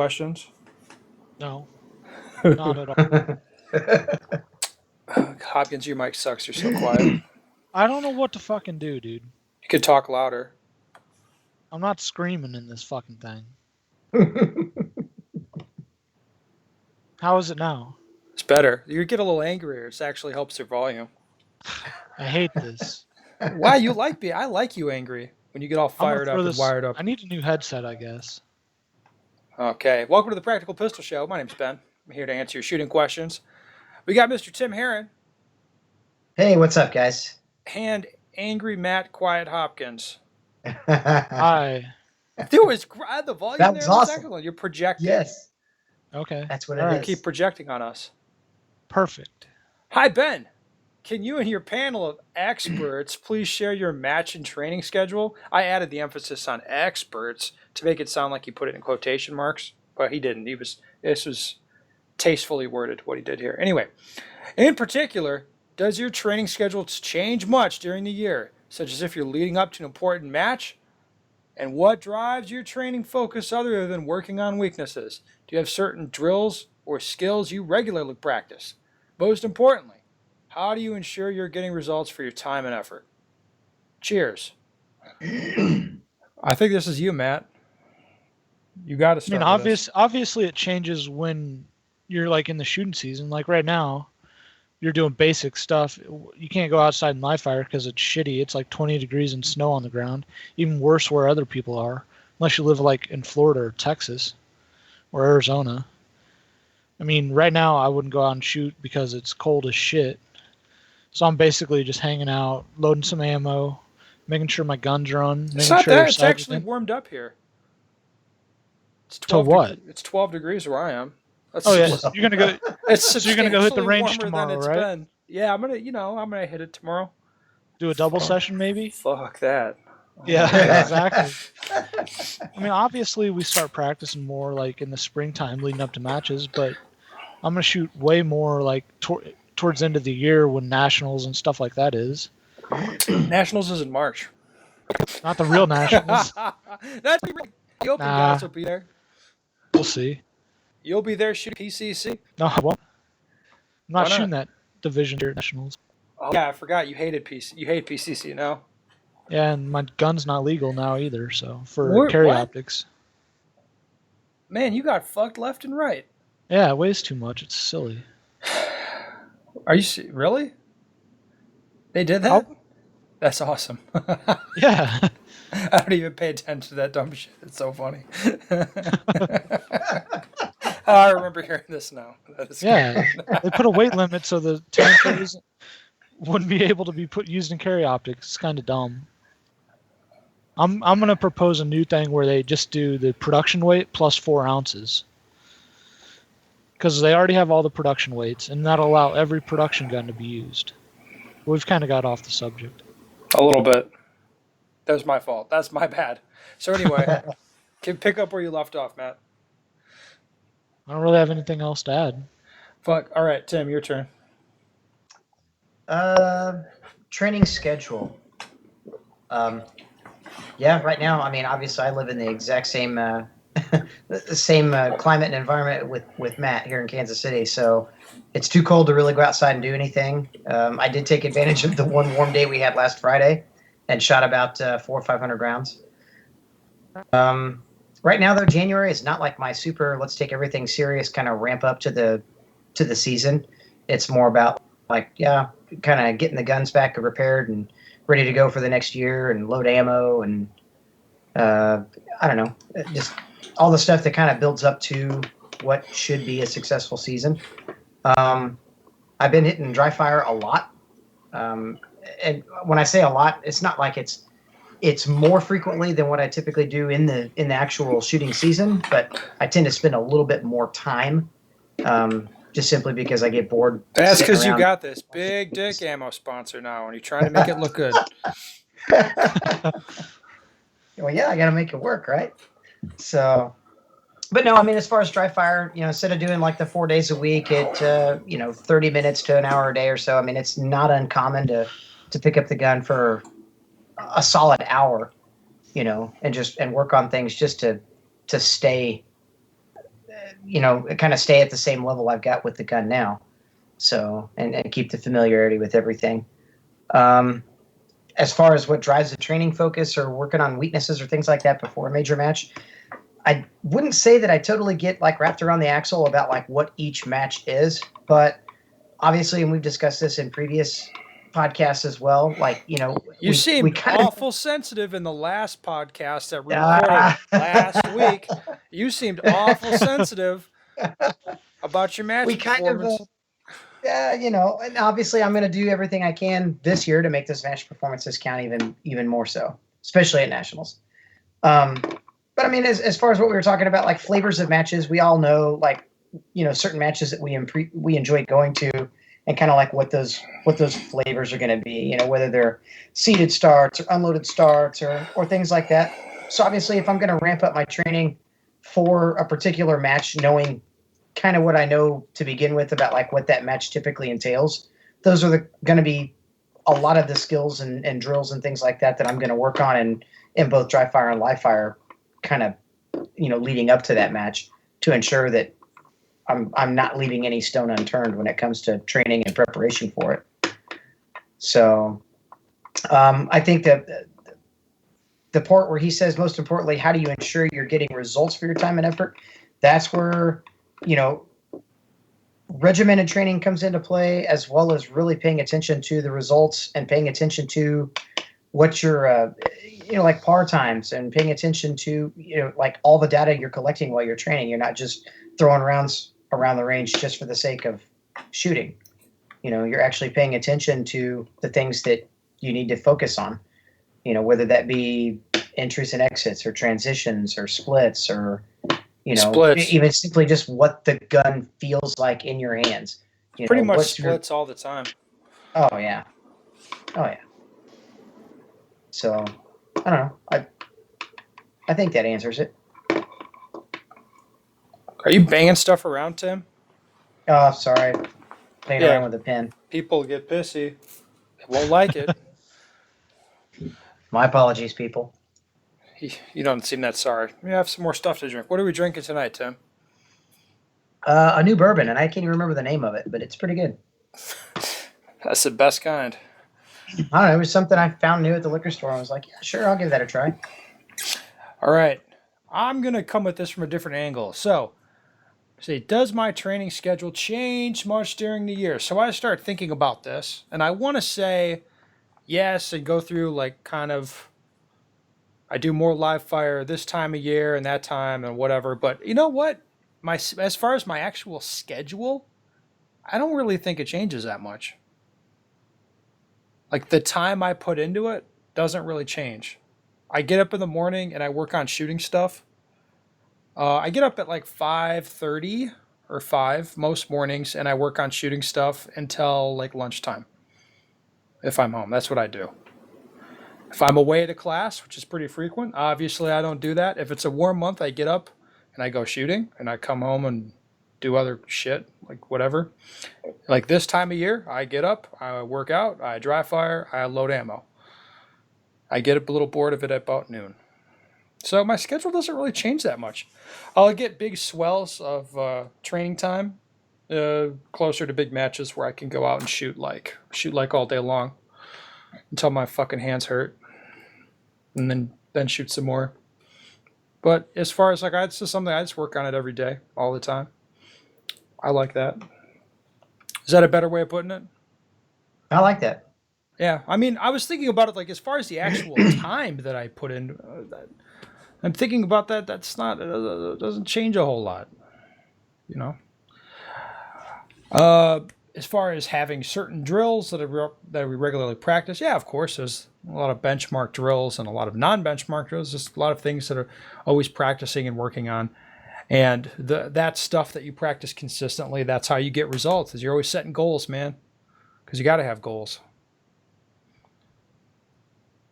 questions? No, not at all. Hopkins, your mic sucks. You're so quiet. I don't know what to fucking do, dude. You could talk louder. I'm not screaming in this fucking thing. How is it now? It's better. You get a little angrier. It actually helps your volume. I hate this. Why? You like me? I like you angry when you get all fired up and wired up. I need a new headset, I guess. Okay. Welcome to the Practical Pistol Show. My name's Ben. I'm here to answer your shooting questions. We got Mr. Tim Herron. Hey, what's up, guys? And angry Matt Quiet Hopkins. Hi. Dude, it's the volume That there was in the awesome. second one. You're projecting. Yes, Okay. that's what All it right. is. Keep projecting on us. Perfect. Hi, Ben. Can you and your panel of experts please share your match and training schedule? I added the emphasis on experts to make it sound like he put it in quotation marks, but he didn't. This was tastefully worded, what he did here. Anyway, in particular, does your training schedule change much during the year, such as if you're leading up to an important match? And what drives your training focus other than working on weaknesses? Do you have certain drills or skills you regularly practice? Most importantly, how do you ensure you're getting results for your time and effort? Cheers. I think this is you, Matt. You got to start. Obviously it changes when you're like in the shooting season. Like right now, you're doing basic stuff. You can't go outside in Dryfire because it's shitty. It's like 20 degrees and snow on the ground. Even worse where other people are, unless you live like in Florida or Texas or Arizona. I mean, right now I wouldn't go out and shoot because it's cold as shit. So I'm basically just hanging out, loading some ammo, making sure my guns run. It's not that. It's actually warmed up here. It's 12 to what? It's 12 degrees where I am. So you're gonna go. So you're gonna go hit the range tomorrow, right? Been. Yeah, I'm gonna hit it tomorrow. Do a double session, maybe. Fuck that. Yeah, exactly. I mean, obviously we start practicing more like in the springtime, leading up to matches. But I'm gonna shoot way more like towards the end of the year when nationals and stuff like that is. Nationals is in March. Not the real nationals. That's the open guys will be there. We'll see. You'll be there shooting PCC. No, I won't. I'm not shooting that division here at nationals. Oh yeah, I forgot you hated PC. You hate PCC now. Yeah, and my gun's not legal now either. So for carry optics. Man, you got fucked left and right. Yeah, it weighs too much. It's silly. Are you really? They did that? That's awesome. Yeah. I don't even pay attention to that dumb shit. It's so funny. I remember hearing this now. Yeah. They put a weight limit so the tankers wouldn't be able to be used in carry optics. It's kind of dumb. I'm going to propose a new thing where they just do the production weight plus 4 ounces. Because they already have all the production weights, and that'll allow every production gun to be used. We've kind of got off the subject. A little bit. That was my fault. That's my bad. So anyway, can pick up where you left off, Matt. I don't really have anything else to add. Fuck. All right, Tim, your turn. Training schedule. Yeah, right now, I mean, obviously I live in the exact same the same climate and environment with Matt here in Kansas City, so it's too cold to really go outside and do anything. I did take advantage of the one warm day we had last Friday and shot about 400 or 500 rounds. Right now, though, January is not like my super let's take everything serious kind of ramp up to the season. It's more about like, yeah, kind of getting the guns back repaired and ready to go for the next year and load ammo and I don't know, just all the stuff that kind of builds up to what should be a successful season. I've been hitting Dryfire a lot. And when I say a lot, it's not like it's more frequently than what I typically do in the actual shooting season, but I tend to spend a little bit more time, just simply because I get bored. That's because you got this big dick ammo sponsor now, and you're trying to make it look good. Well, yeah, I got to make it work, right? So, but no, I mean, as far as Dryfire, instead of doing like the 4 days a week at 30 minutes to an hour a day or so, I mean, it's not uncommon to pick up the gun for a solid hour, and work on things just to stay kind of stay at the same level I've got with the gun now. So, and keep the familiarity with everything. As far as what drives the training focus or working on weaknesses or things like that before a major match, I wouldn't say that I totally get like wrapped around the axle about like what each match is, but obviously, and we've discussed this in previous podcasts as well, like, You we seemed kind of, awful sensitive in the last podcast that we recorded last week. You seemed awful sensitive about your match we kind of, performance. and obviously I'm going to do everything I can this year to make this match performances count even more so, especially at nationals. But I mean, as far as what we were talking about, like flavors of matches, we all know, like, certain matches that we enjoy going to, and kind of like what those flavors are going to be. Whether they're seated starts or unloaded starts or things like that. So obviously, if I'm going to ramp up my training for a particular match, knowing kind of what I know to begin with about like what that match typically entails, those are going to be a lot of the skills and drills and things like that I'm going to work on in both Dryfire and Livefire, kind of, leading up to that match, to ensure that I'm not leaving any stone unturned when it comes to training and preparation for it. So I think that the part where he says, most importantly, how do you ensure you're getting results for your time and effort? That's where, regimented training comes into play, as well as really paying attention to the results and paying attention to what your, like par times, and paying attention to, like all the data you're collecting while you're training. You're not just throwing rounds around the range just for the sake of shooting. You're actually paying attention to the things that you need to focus on, whether that be entries and exits or transitions or splits or, Splits. even simply just what the gun feels like in your hands. Pretty much splits all the time. Oh yeah. So I don't know. I think that answers it. Are you banging stuff around, Tim? Oh, sorry. Playing around with a pen. People get pissy. They won't like it. My apologies, people. You don't seem that sorry. We have some more stuff to drink. What are we drinking tonight, Tim? A new bourbon, and I can't even remember the name of it, but it's pretty good. That's the best kind. I don't know. It was something I found new at the liquor store. I was like, yeah, sure, I'll give that a try. All right. I'm going to come at this from a different angle. So, does my training schedule change much during the year? So I start thinking about this, and I want to say yes and go through like kind of, I do more live fire this time of year and that time and whatever. But you know what? As far as my actual schedule, I don't really think it changes that much. Like the time I put into it doesn't really change. I get up in the morning and I work on shooting stuff. I get up at like 5:30 or 5 most mornings, and I work on shooting stuff until like lunchtime. If I'm home, that's what I do. If I'm away at a class, which is pretty frequent, obviously I don't do that. If it's a warm month, I get up and I go shooting, and I come home and do other shit, like whatever. Like this time of year, I get up, I work out, I dry fire, I load ammo. I get a little bored of it at about noon. So my schedule doesn't really change that much. I'll get big swells of training time closer to big matches where I can go out and shoot like all day long until my fucking hands hurt, and then shoot some more. But as far as like, it's just something I just work on it every day, all the time. I like that. Is that a better way of putting it? I like that. Yeah, I mean, I was thinking about it like as far as the actual time that I put in. I'm thinking about that. That's not. It doesn't change a whole lot, you know. As far as having certain drills that we regularly practice, yeah, of course, there's a lot of benchmark drills and a lot of non-benchmark drills. Just a lot of things that are always practicing and working on. And that stuff that you practice consistently, that's how you get results. Is you're always setting goals, man, because you got to have goals.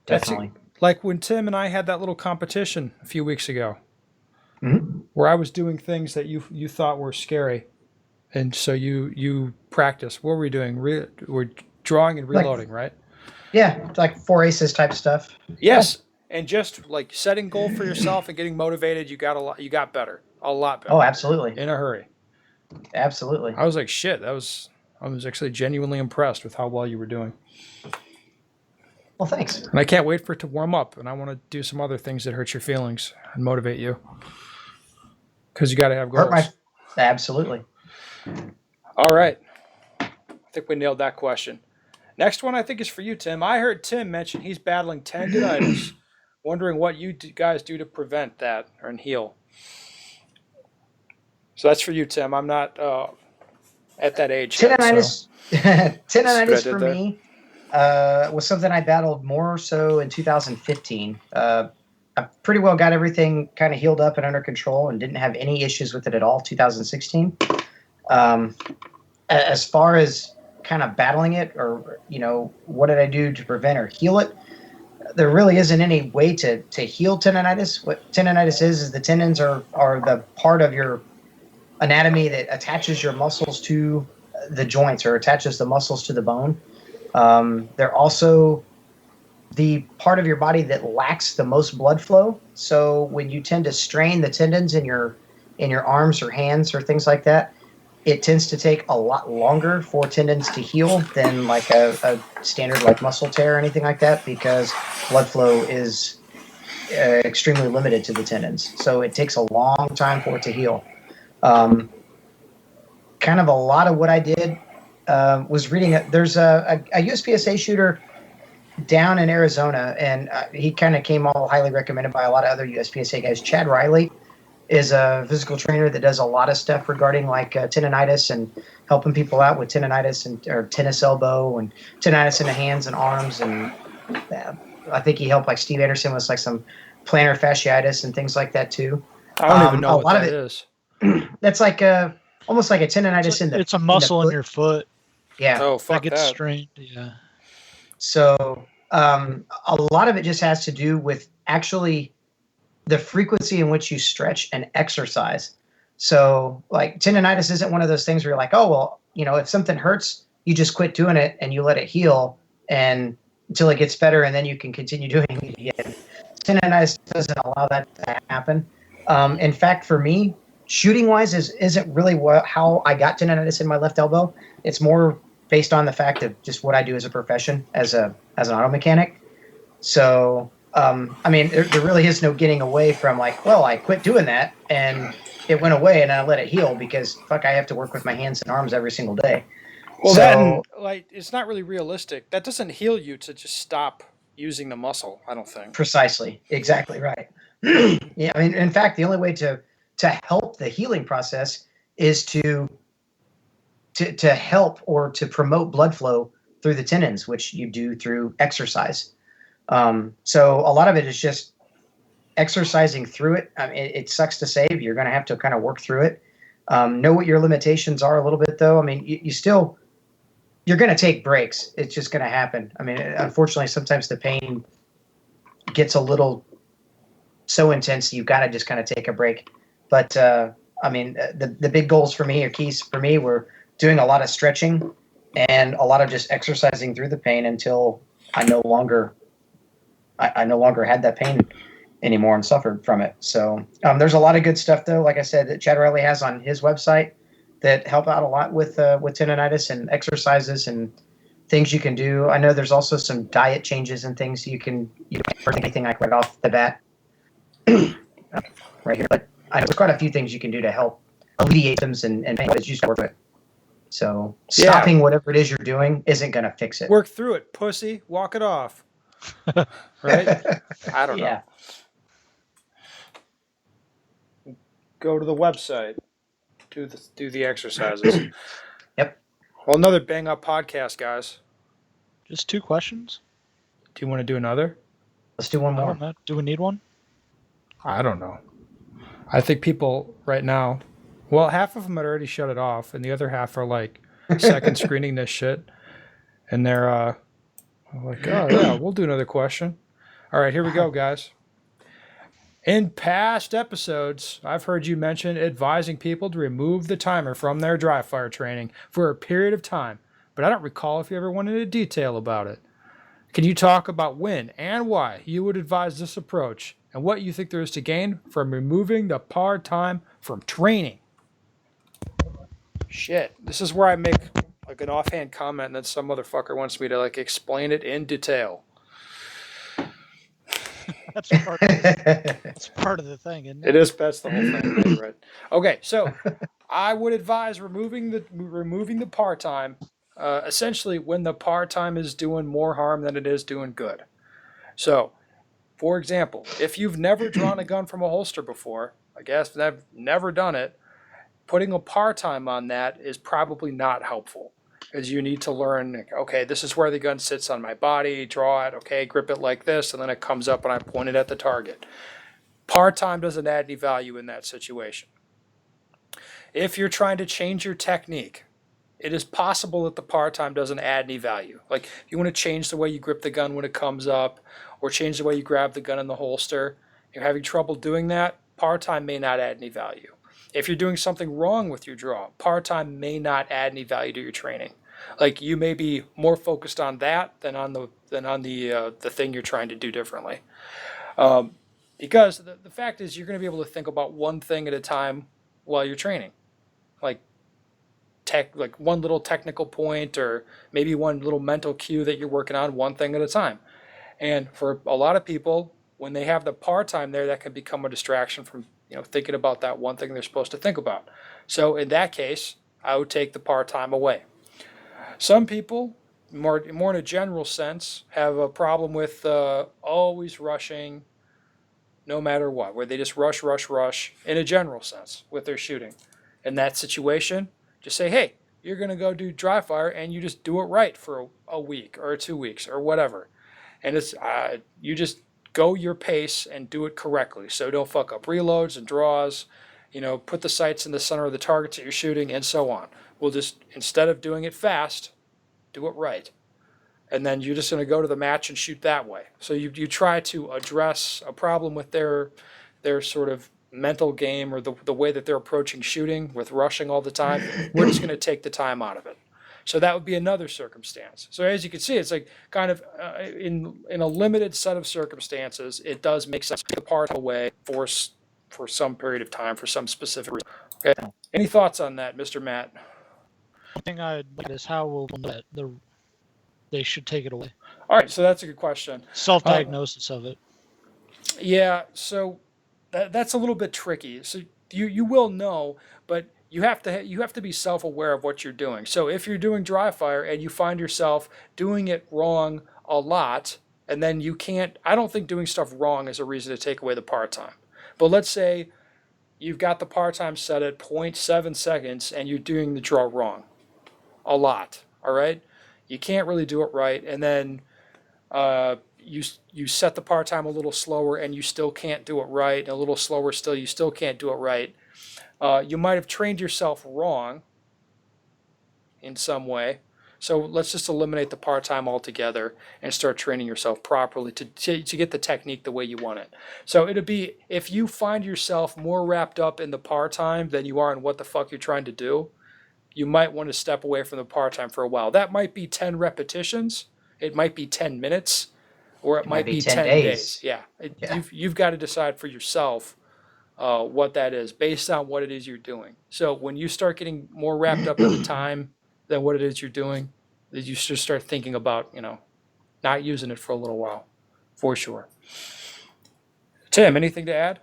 Definitely. Like when Tim and I had that little competition a few weeks ago, where I was doing things that you thought were scary, and so you practice. What were we doing? We're drawing and reloading, right? Yeah, like 4 aces type stuff. Yes, and just like setting goal for yourself and getting motivated, you got better, a lot better. Oh, absolutely. In a hurry. Absolutely. I was like, shit, I was actually genuinely impressed with how well you were doing. Well, thanks. And I can't wait for it to warm up, and I want to do some other things that hurt your feelings and motivate you. Because you got to have goals. Absolutely. All right. I think we nailed that question. Next one I think is for you, Tim. I heard Tim mention he's battling tendonitis. Wondering what you guys do to prevent that and heal. So that's for you, Tim. I'm not at that age tendonitis. Yet, so. Tendonitis for me was something I battled more so in 2015. I pretty well got everything kind of healed up and under control and didn't have any issues with it at all. 2016. As far as kind of battling it, or what did I do to prevent or heal it? There really isn't any way to heal tendonitis. What tendonitis is the tendons are the part of your anatomy that attaches your muscles to the joints or attaches the muscles to the bone. They're also the part of your body that lacks the most blood flow. So when you tend to strain the tendons in your arms or hands or things like that, it tends to take a lot longer for tendons to heal than like a standard like muscle tear or anything like that, because blood flow is extremely limited to the tendons. So it takes a long time for it to heal. Kind of a lot of what I did was reading. There's a USPSA shooter down in Arizona, and he kind of came all highly recommended by a lot of other USPSA guys. Chad Riley is a physical trainer that does a lot of stuff regarding like tendonitis and helping people out with tendonitis or tennis elbow and tendonitis in the hands and arms. And I think he helped like Steve Anderson with like some plantar fasciitis and things like that too. I don't even know what that is. That's like almost like a tendonitis in the. It's a muscle in your foot. Yeah. Oh, fuck that gets that. strained. Yeah. So a lot of it just has to do with actually the frequency in which you stretch and exercise. So like tendonitis isn't one of those things where you're like, oh, well, if something hurts, you just quit doing it and you let it heal and until it gets better, and then you can continue doing it again. Tendonitis doesn't allow that to happen. In fact, for me, shooting wise isn't really how I got tendonitis in my left elbow. It's more based on the fact of just what I do as a profession as an auto mechanic. So, there really is no getting away from like, well, I quit doing that and it went away and I let it heal because fuck, I have to work with my hands and arms every single day. Well, so, it's not really realistic. That doesn't heal you to just stop using the muscle, I don't think. Precisely. Exactly right. Yeah. In fact, the only way to help the healing process is to help or to promote blood flow through the tendons, which you do through exercise. So a lot of it is just exercising through it. It sucks to say, but you're going to have to kind of work through it. Know what your limitations are a little bit, though. You're going to take breaks. It's just going to happen. Unfortunately, sometimes the pain gets so intense, you've got to just kind of take a break. But, the big goals for me or keys for me were doing a lot of stretching and a lot of just exercising through the pain until I no longer had that pain anymore and suffered from it. So there's a lot of good stuff, though, like I said, that Chad Riley has on his website that help out a lot with tendonitis and exercises and things you can do. I know there's also some diet changes and things you can anything like right off the bat right here. But I know there's quite a few things you can do to help alleviate symptoms and pain as you start with it. So stopping whatever it is you're doing isn't going to fix it. Work through it, pussy. Walk it off. Right? I don't know. Go to the website. Do the exercises. Yep. Well, another bang up podcast, guys. Just 2 questions? Do you want to do another? Let's do one more. Do we need one? I don't know. I think people right now, well, half of them had already shut it off, and the other half are like second screening this shit, and they're like, oh yeah, we'll do another question. All right, here we go, guys. In past episodes, I've heard you mention advising people to remove the timer from their Dryfire training for a period of time, but I don't recall if you ever went into detail about it. Can you talk about when and why you would advise this approach and what you think there is to gain from removing the par time from training? Shit. This is where I make like an offhand comment and then some motherfucker wants me to like explain it in detail. That's part of the thing, isn't it? It is. That's the whole thing. Right. Okay, so I would advise removing the par time, essentially when the par time is doing more harm than it is doing good. So, for example, if you've never drawn a gun from a holster before, I guess I've never done it, putting a par time on that is probably not helpful. Because you need to learn, okay, this is where the gun sits on my body, draw it, okay, grip it like this, and then it comes up and I point it at the target. Par time doesn't add any value in that situation. If you're trying to change your technique, it is possible that the par time doesn't add any value. Like if you want to change the way you grip the gun when it comes up, or change the way you grab the gun in the holster, you're having trouble doing that, par time may not add any value. If you're doing something wrong with your draw, par time may not add any value to your training. Like you may be more focused on that than on the thing you're trying to do differently. Because the fact is, you're going to be able to think about one thing at a time while you're training, like one little technical point, or maybe one little mental cue that you're working on, one thing at a time. And for a lot of people, when they have the par time there, that can become a distraction from thinking about that one thing they're supposed to think about. So in that case, I would take the par time away. Some people, more in a general sense, have a problem with always rushing no matter what, where they just rush in a general sense with their shooting. In that situation, just say, hey, you're going to go do dry fire and you just do it right for a week or 2 weeks or whatever. And it's you just go your pace and do it correctly. So don't fuck up reloads and draws, put the sights in the center of the targets that you're shooting and so on. We'll just, instead of doing it fast, do it right. And then you're just going to go to the match and shoot that way. So you try to address a problem with their sort of mental game, or the way that they're approaching shooting with rushing all the time. We're just going to take the time out of it. So that would be another circumstance. So as you can see, it's like kind of in a limited set of circumstances, it does make sense to part away for some period of time for some specific reason. Okay. Any thoughts on that, Mr. Matt? One thing I'd like is how will that they should take it away. All right, so that's a good question. Self-diagnosis of it. Yeah, so that's a little bit tricky. So you will know, but you have to be self-aware of what you're doing. So if you're doing dry fire and you find yourself doing it wrong a lot, and then you can't, I don't think doing stuff wrong is a reason to take away the par time. But let's say you've got the par time set at 0.7 seconds and you're doing the draw wrong a lot, all right? You can't really do it right, and then you set the par time a little slower and you still can't do it right, and a little slower still, you still can't do it right. You might have trained yourself wrong in some way. So let's just eliminate the par time altogether and start training yourself properly to get the technique the way you want it. So it'll be, if you find yourself more wrapped up in the par time than you are in what the fuck you're trying to do, you might want to step away from the par time for a while. That might be 10 repetitions. It might be 10 minutes, or it might be 10 days. Yeah. You've got to decide for yourself what that is based on what it is you're doing. So when you start getting more wrapped up in the time than what it is you're doing, you should start thinking about, not using it for a little while, for sure. Tim, anything to add?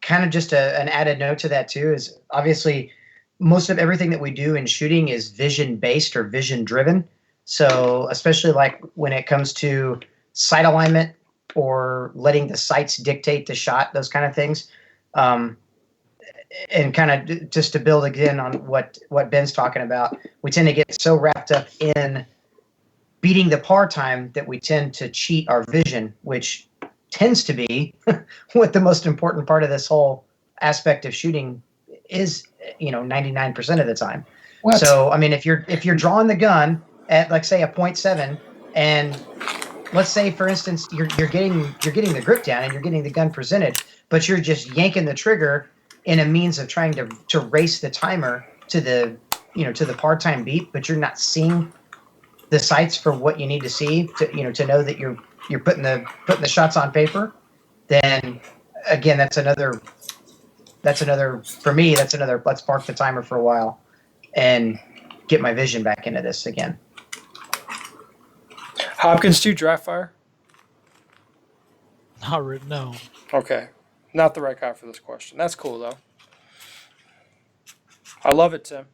Kind of just an added note to that too is obviously most of everything that we do in shooting is vision based or vision driven. So especially like when it comes to sight alignment or letting the sights dictate the shot, those kind of things. And kind of just to build again on what Ben's talking about, we tend to get so wrapped up in beating the par time that we tend to cheat our vision, which tends to be what the most important part of this whole aspect of shooting is, 99% of the time. What? So, I mean, if you're drawing the gun at, like, say, a 0.7, and let's say, for instance, you're getting the grip down and you're getting the gun presented, but you're just yanking the trigger in a means of trying to race the timer to the par time beat, but you're not seeing the sights for what you need to see to know that you're putting the shots on paper, then again that's another for me, that's another let's park the timer for a while and get my vision back into this again. Hopkins too, Dryfire? No. Okay. Not the right guy for this question. That's cool, though. I love it, Tim.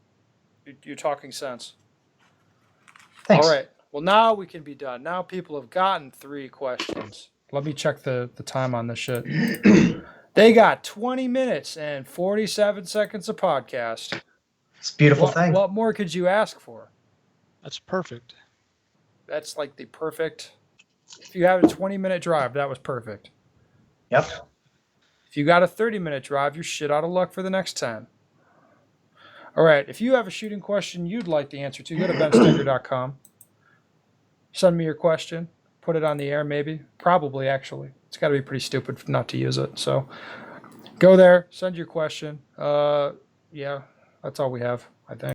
You're talking sense. Thanks. All right. Well, now we can be done. Now people have gotten 3 questions. Let me check the time on this shit. They got 20 minutes and 47 seconds of podcast. It's a beautiful thing. What more could you ask for? That's perfect. That's like the perfect. If you have a 20-minute drive, that was perfect. Yep. If you got a 30-minute drive, you're shit out of luck for the next 10. All right. If you have a shooting question you'd like the answer to, go to benstoeger.com. Send me your question. Put it on the air, maybe. Probably, actually. It's got to be pretty stupid not to use it. So go there, send your question. Yeah, that's all we have, I think.